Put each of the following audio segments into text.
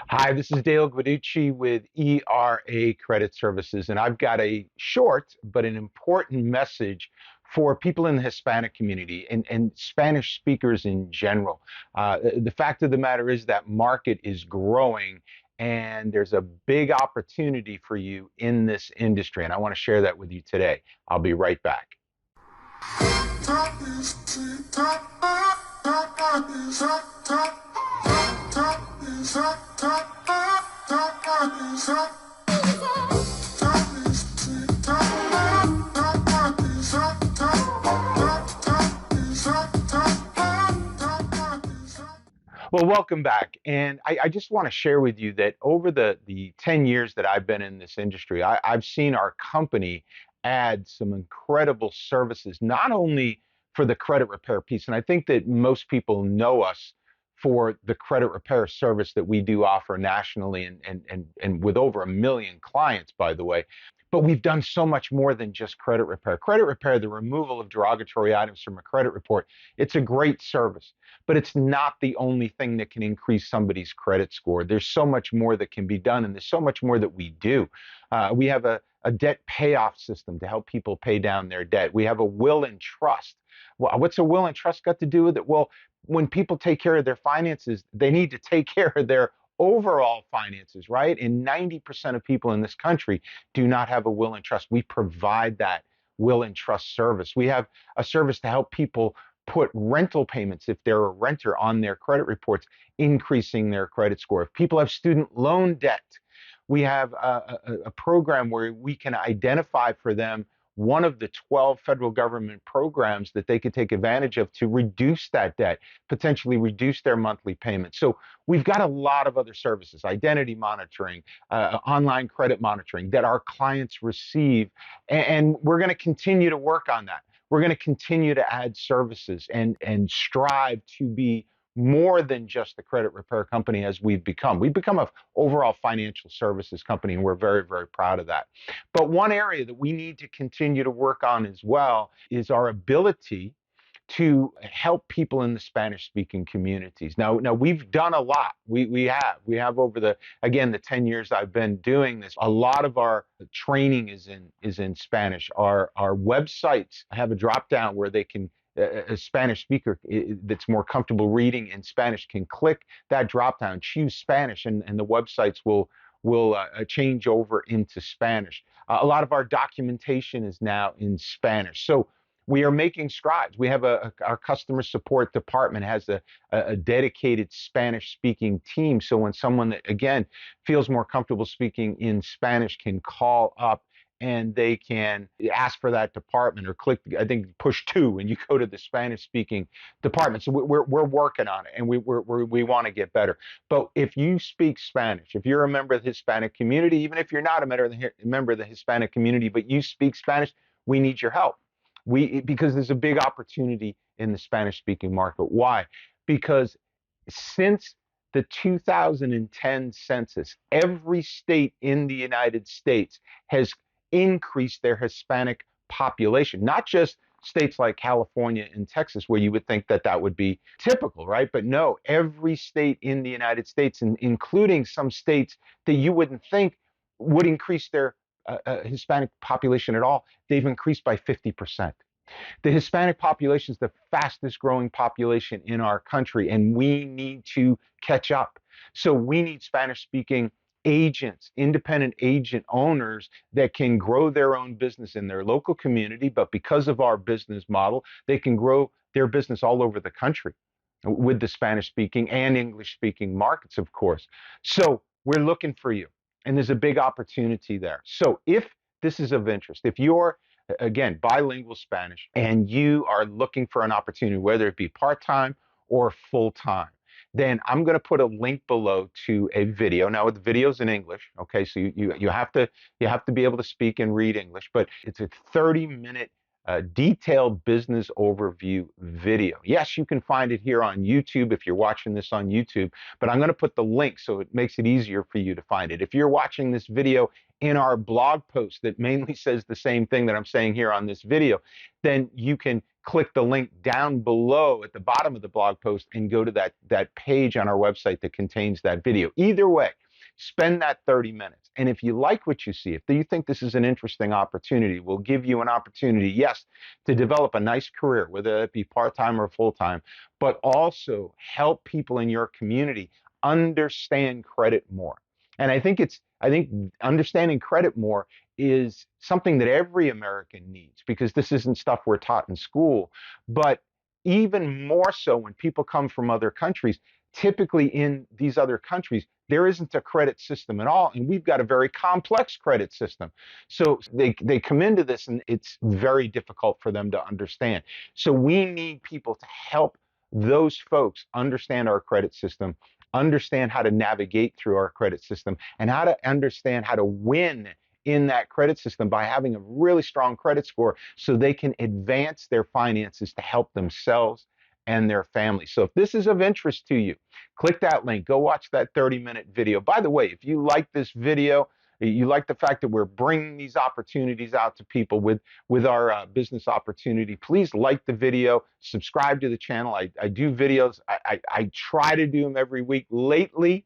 Hi, this is Dale Guiducci with ERA Credit Services, and I've got a short but an important message for people in the Hispanic community and Spanish speakers in general. The fact of the matter is that market is growing, and there's a big opportunity for you in this industry, and I want to share that with you today. I'll be right back. Well, welcome back. And I just want to share with you that over the 10 years that I've been in this industry, I've seen our company add some incredible services, not only for the credit repair piece, and I think that most people know us for the credit repair service that we do offer nationally and with over 1 million clients, by the way. But we've done so much more than just credit repair. Credit repair, the removal of derogatory items from a credit report, it's a great service, but it's not the only thing that can increase somebody's credit score. There's so much more that can be done, and there's so much more that we do. We have a debt payoff system to help people pay down their debt. We have a will and trust. Well, what's a will and trust got to do with it? Well, when people take care of their finances, they need to take care of their overall finances, right? And 90% of people in this country do not have a will and trust. We provide that will and trust service. We have a service to help people put rental payments, if they're a renter, on their credit reports, increasing their credit score. If people have student loan debt, we have a program where we can identify for them one of the 12 federal government programs that they could take advantage of to reduce that debt, potentially reduce their monthly payments. So we've got a lot of other services, identity monitoring, online credit monitoring that our clients receive, and we're going to continue to work on that. We're going to continue to add services and strive to be more than just the credit repair company as we've become. We've become an overall financial services company, and we're very, very proud of that. But one area that we need to continue to work on as well is our ability to help people in the Spanish speaking communities. Now we've done a lot. We have over the 10 years I've been doing this, a lot of our training is in Spanish. Our websites have a drop down where they can a Spanish speaker that's more comfortable reading in Spanish can click that drop down, choose Spanish, and the websites will change over into Spanish. A lot of our documentation is now in Spanish. So we are making strides. We have our customer support department has a dedicated Spanish speaking team. So when someone that, again, feels more comfortable speaking in Spanish can call up and they can ask for that department or click, I think, push 2 and you go to the Spanish speaking department. So we're working on it, and we want to get better. But if you speak Spanish, if you're a member of the Hispanic community, even if you're not a member of the Hispanic community, but you speak Spanish, we need your help. Because there's a big opportunity in the Spanish speaking market. Why? Because since the 2010 census, every state in the United States has increased their Hispanic population, not just states like California and Texas, where you would think that that would be typical, right? But no, every state in the United States, including some states that you wouldn't think would increase their Hispanic population at all, they've increased by 50%. The Hispanic population is the fastest growing population in our country, and we need to catch up. So we need Spanish speaking agents, independent agent owners that can grow their own business in their local community, but because of our business model, they can grow their business all over the country with the Spanish speaking and English speaking markets, of course. So we're looking for you, and there's a big opportunity there. So if this is of interest, if you're, again, bilingual Spanish and you are looking for an opportunity, whether it be part-time or full-time, then I'm going to put a link below to a video. Now the video's in English, okay? So you have to be able to speak and read English, but it's a 30-minute detailed business overview video. Yes, you can find it here on YouTube if you're watching this on YouTube, but I'm going to put the link so it makes it easier for you to find it. If you're watching this video in our blog post that mainly says the same thing that I'm saying here on this video, then you can click the link down below at the bottom of the blog post and go to that page on our website that contains that video. Either way, spend that 30 minutes. And if you like what you see, if you think this is an interesting opportunity, we'll give you an opportunity, yes, to develop a nice career, whether it be part-time or full-time, but also help people in your community understand credit more. And I think understanding credit more is something that every American needs, because this isn't stuff we're taught in school. But even more so when people come from other countries, typically in these other countries, there isn't a credit system at all. And we've got a very complex credit system. So they come into this and it's very difficult for them to understand. So we need people to help those folks understand our credit system, understand how to navigate through our credit system, and how to understand how to win in that credit system by having a really strong credit score so they can advance their finances to help themselves and their family. So if this is of interest to you, click that link, go watch that 30-minute video. By the way, if you like this video, you like the fact that we're bringing these opportunities out to people with our business opportunity, please like the video, subscribe to the channel. I do videos. I try to do them every week. Lately,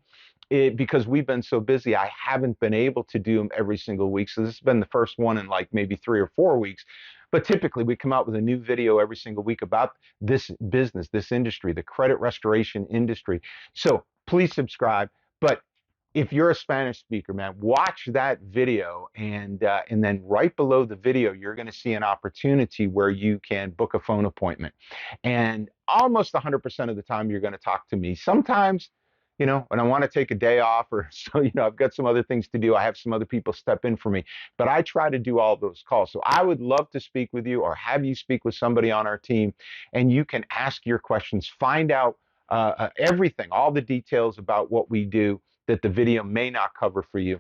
because we've been so busy, I haven't been able to do them every single week. So this has been the first one in like maybe 3 or 4 weeks. But typically we come out with a new video every single week about this business, this industry, the credit restoration industry. So please subscribe. But if you're a Spanish speaker, man, watch that video, and then right below the video, you're going to see an opportunity where you can book a phone appointment. And almost 100% of the time, you're going to talk to me. Sometimes, when I want to take a day off, or so, I've got some other things to do. I have some other people step in for me, but I try to do all those calls. So I would love to speak with you or have you speak with somebody on our team, and you can ask your questions, find out everything, all the details about what we do that the video may not cover for you.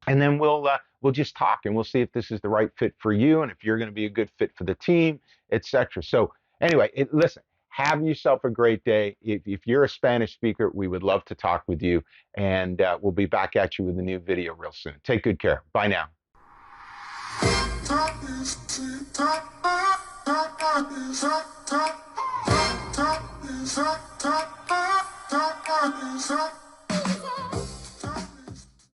And then we'll just talk and we'll see if this is the right fit for you and if you're going to be a good fit for the team, etc. So anyway, listen, have yourself a great day. If you're a Spanish speaker, we would love to talk with you, and we'll be back at you with a new video real soon. Take good care. Bye now. Top